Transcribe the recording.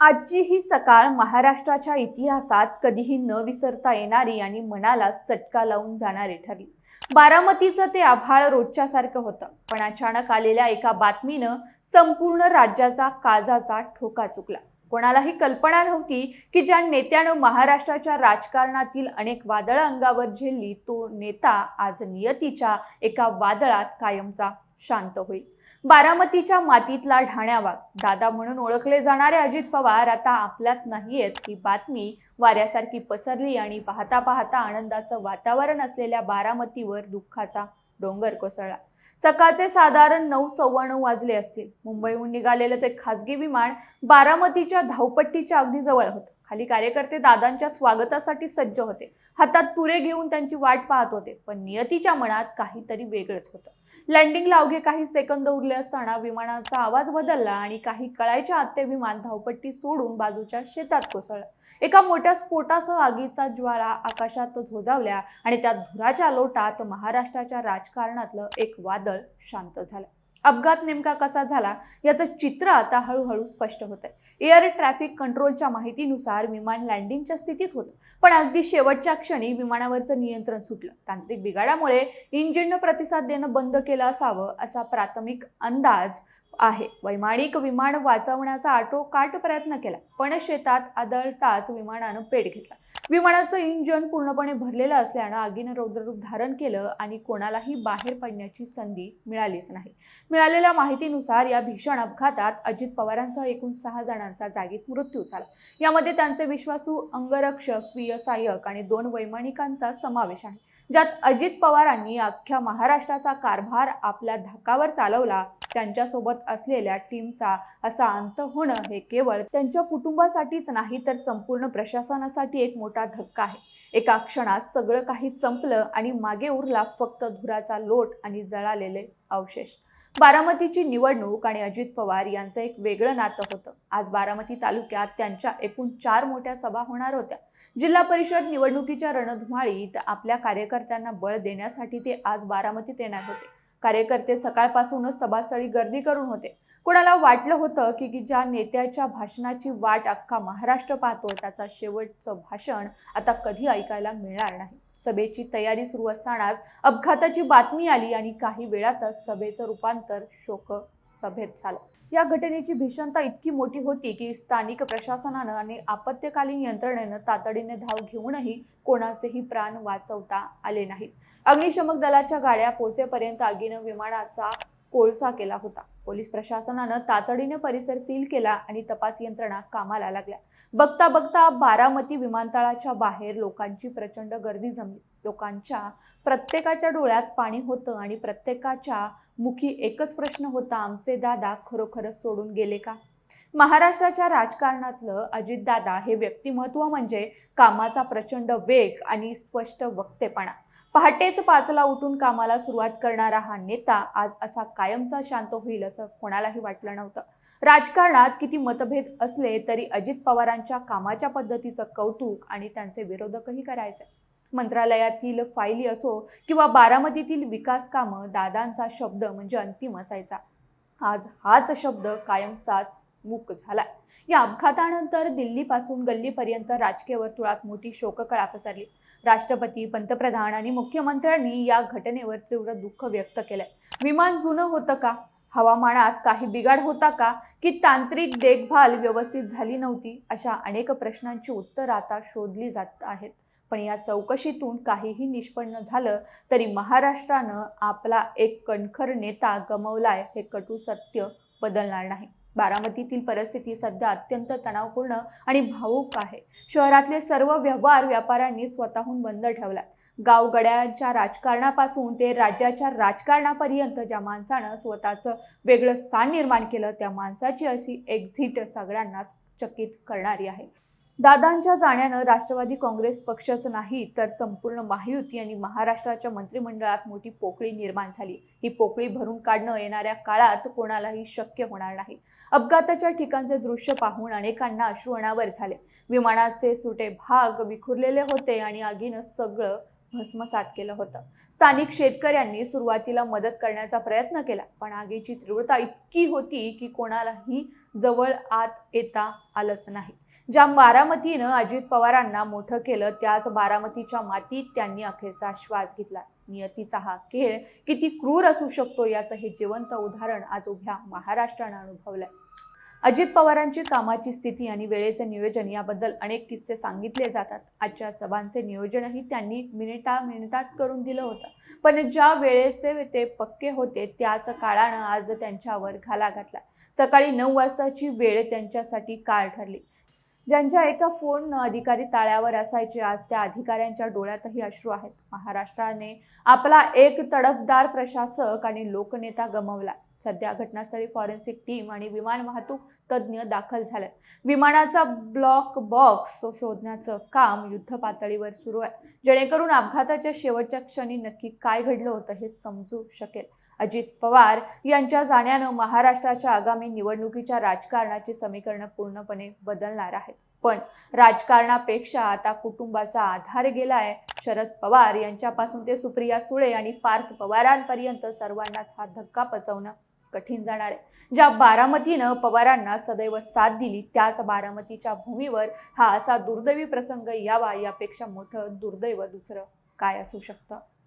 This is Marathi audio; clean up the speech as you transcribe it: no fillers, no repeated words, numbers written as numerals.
आजची ही सकाळ महाराष्ट्राच्या इतिहासात कधीही न विसरता येणारी आणि मनाला चटका लावून जाणारी ठरली। बारामतीचं ते आभाळ रोजच्या सारखं होतं, पण अचानक आलेल्या एका बातमीनं संपूर्ण राज्याचा काळजाचा ठोका चुकला। कोणालाही कल्पना नव्हती की ज्या नेत्यानं महाराष्ट्राच्या राजकारणातील अनेक वादळं अंगावर झेलली, तो नेता आज नियतीच्या एका वादळात कायमचा शांत होईल। बारामतीच्या मातीतला ढाण्यावाग दादा म्हणून ओळखले जाणारे अजित पवार आता आपल्यात नाहीयेत ही बातमी वाऱ्यासारखी पसरली आणि पाहता पाहता आनंदाचं वातावरण असलेल्या बारामतीवर दुःखाचा डोंगर कोसळला। सकाळचे साधारण 9:15 वाजले असतील। मुंबईहून निघालेलं ते खासगी विमान बारामतीच्या धावपट्टीच्या अगदी जवळ होतं। खाली कार्यकर्ते दादांच्या स्वागतासाठी सज्ज होते, हातात तुरे घेऊन त्यांची वाट पाहत होते, पण नियतीच्या मनात काहीतरी वेगळंच होतं। लँडिंगला अवघे काही सेकंद उरले असताना विमानाचा आवाज बदलला आणि काही कळायच्या आत ते विमान धावपट्टी सोडून बाजूच्या शेतात कोसळलं। एका मोठ्या स्फोटासह आगीचा ज्वाळा आकाशात झोजावल्या आणि त्या धुराच्या लोटात महाराष्ट्राच्या राजकारणातलं एक वादळ शांत झालं। अपघात नेमका कसा झाला याचं चित्र आता हळूहळू स्पष्ट होतंय। एअर ट्रॅफिक कंट्रोलच्या माहितीनुसार विमान लँडिंगच्या स्थितीत होतं, पण अगदी शेवटच्या क्षणी विमानावरचं नियंत्रण सुटलं। तांत्रिक बिघाडामुळे इंजिननं प्रतिसाद देणं बंद केलं असावं असा प्राथमिक अंदाज आहे। वैमानिक विमान वाचवण्याचा आटोकाट प्रयत्न केला, पण शेतात आदळताच विमानानं पेट घेतला। विमानाचं इंजिन पूर्णपणे भरलेलं असल्यानं आगीनं रौद्ररूप धारण केलं आणि कोणालाही बाहेर पडण्याची संधी मिळालीच नाही। मिळालेल्या माहितीनुसार या भीषण अपघातात अजित पवारांसह एकूण 6 जणांचा जागीच मृत्यू झाला। यामध्ये त्यांचे विश्वासू अंगरक्षक, स्वीय सहाय्यक आणि 2 वैमानिकांचा समावेश आहे, ज्यात अजित पवारांनी अख्ख्या महाराष्ट्राचा कारभार आपल्या धाकावर चालवला। त्यांच्यासोबत असलेल्या टीमचा असा अंत होणं हे केवळ त्यांच्या कुटुंबासाठीच नाही, तर संपूर्ण प्रशासनासाठी एक मोठा धक्का आहे। एका क्षणात सगळं काही संपलं आणि मागे उरला फक्त धुराचा लोट आणि जळालेले अवशेष। बारामतीची निवडणूक आणि अजित पवार यांचं एक वेगळं नातं होतं। आज बारामती तालुक्यात त्यांच्या एकूण 4 मोठ्या सभा होणार होत्या। जिल्हा परिषद निवडणुकीच्या रणधुमाळीत आपल्या कार्यकर्त्यांना बळ देण्यासाठी ते आज बारामतीत येणार होते। कार्यकर्ते सकाळपासूनच सभास्थळी गर्दी करून होते। कोणाला वाटलं होतं की ज्या नेत्याच्या भाषणाची वाट अख्खा महाराष्ट्र पाहतो, त्याचा शेवटचं भाषण आता कधी ऐकायला मिळणार नाही। सभेची तयारी सुरू असतानाच अपघाताची बातमी आली आणि काही वेळातच सभेचं रूपांतर शोक सभेत झालं। या घटनेची भीषणता इतकी मोठी होती की स्थानिक प्रशासनानं आणि आपत्कालीन यंत्रणेनं तातडीने धाव घेऊनही कोणाचेही प्राण वाचवता आले नाहीत। अग्निशमक दलाच्या गाड्या पोहोचेपर्यंत आगीनं विमानाचा कोळसा केला होता। पोलीस प्रशासनानं तातडीने परिसर सील केला आणि तपास यंत्रणा कामाला लागल्या। बघता बघता बारामती विमानतळाच्या बाहेर लोकांची प्रचंड गर्दी जमली। लोकांच्या प्रत्येकाच्या डोळ्यात पाणी होतं आणि प्रत्येकाच्या मुखी एकच प्रश्न होता, आमचे दादा खरोखरच सोडून गेले का? महाराष्ट्राच्या राजकारणातलं अजितदादा हे व्यक्तिमत्व म्हणजे कामाचा प्रचंड वेग आणि स्पष्ट वक्तेपणा। पहाटेच 5ला उठून कामाला सुरुवात करणारा हा नेता आज असा कायमचा शांत होईल असं कोणालाही वाटलं नव्हतं। राजकारणात किती मतभेद असले तरी अजित पवारांच्या कामाच्या पद्धतीचं कौतुक आणि त्यांचे विरोधकही करायचे। मंत्रालयातील फाईली असो किंवा बारामतीतील विकास कामं, दादांचा शब्द म्हणजे अंतिम असायचा। आज हाच शब्द कायमचाच मूक झाला। या अपघातानंतर दिल्लीपासून गल्लीपर्यंत राजकीय वर्तुळात मोठी शोककळा पसरली। राष्ट्रपती, पंतप्रधान आणि मुख्यमंत्र्यांनी या घटनेवर तीव्र दुःख व्यक्त केलंय। विमान जुनं होतं का? हवामानात काही बिघाड होता का? की तांत्रिक देखभाल व्यवस्थित झाली नव्हती? अशा अनेक प्रश्नांची उत्तरं आता शोधली जात आहेत। पण या चौकशीतून काहीही निष्पन्न झालं तरी महाराष्ट्रानं आपला एक कणखर नेता गमावलाय हे कटू सत्य बदलणार नाही। बारामतीतील परिस्थिती सध्या अत्यंत तणावपूर्ण आणि भावुक आहे। शहरातले सर्व व्यवहार व्यापाऱ्यांनी स्वतःहून बंद ठेवलात। गावगड्यांच्या राजकारणापासून ते राज्याच्या राजकारणापर्यंत ज्या माणसानं स्वतःचं वेगळं स्थान निर्माण केलं, त्या माणसाची अशी एक्झिट सगळ्यांनाच चकित करणारी आहे। दादांच्या जाण्यानं राष्ट्रवादी काँग्रेस पक्षच नाही, तर संपूर्ण महायुती आणि महाराष्ट्राच्या मंत्रिमंडळात मोठी पोकळी निर्माण झाली। ही पोकळी भरून काढणं येणाऱ्या काळात कोणालाही शक्य होणार नाही। अपघाताच्या ठिकाणचे दृश्य पाहून अनेकांना अश्रू अनावर झाले। विमानाचे सुटे भाग विखुरलेले होते आणि आगीनं सगळं भस्मसात केलं होतं. स्थानिक शेतकऱ्यांनी सुरुवातीला मदत करण्याचा प्रयत्न केला, पण आगीची तीव्रता इतकी होती की कोणालाही जवळ आत येता आलंच नाही. ज्या बारामतीनं अजित पवारांना मोठं केलं, त्याच बारामतीच्या मातीत त्यांनी अखेरचा श्वास घेतला. नियतीचा हा खेळ किती क्रूर असू शकतो याचं हे जिवंत उदाहरण आज उभ्या महाराष्ट्रानं अनुभवलंय. अजित पवारांची कामाची स्थिती आणि वेळेचे नियोजन याबद्दल अनेक किस्से सांगितले जातात. आजच्या सभांचे नियोजनही त्यांनी मिनिटात करून दिलं होतं, पण ज्या वेळेचे ते पक्के होते त्याच काळानं आज त्यांच्यावर घाला घातला. सकाळी 9 वाजताची वेळ त्यांच्यासाठी काळ ठरली. ज्यांच्या एका फोन अधिकारी ताळ्यावर असायचे, आज त्या अधिकाऱ्यांच्या डोळ्यातही अश्रू आहेत. महाराष्ट्राने आपला एक तडफदार प्रशासक आणि लोकनेता गमावला. सध्या घटनास्थळी फॉरेन्सिक टीम आणि विमान वाहतूक तज्ज्ञ दाखल झाले. विमानाचा ब्लॅक बॉक्स शोधण्याचं काम युद्ध पातळीवर सुरू आहे, जेणेकरून अपघाताच्या शेवटच्या क्षणी नक्की काय घडलं होतं हे समजू शकेल. अजित पवार यांच्या जाण्यानं महाराष्ट्राच्या आगामी निवडणुकीच्या राजकारणाची समीकरणं पूर्णपणे बदलणार आहेत. पण राजकारणापेक्षा आता कुटुंबाचा आधार गेलाय. शरद पवार यांच्यापासून ते सुप्रिया सुळे आणि पार्थ पवारांपर्यंत सर्वांनाच हा धक्का पचवणं कठीण जाणार आहे. ज्या बारामतीनं पवारांना सदैव साथ दिली, त्याच बारामतीच्या भूमीवर हा असा दुर्दैवी प्रसंग यावा, यापेक्षा मोठं दुर्दैव दुसरं काय असू शकतं.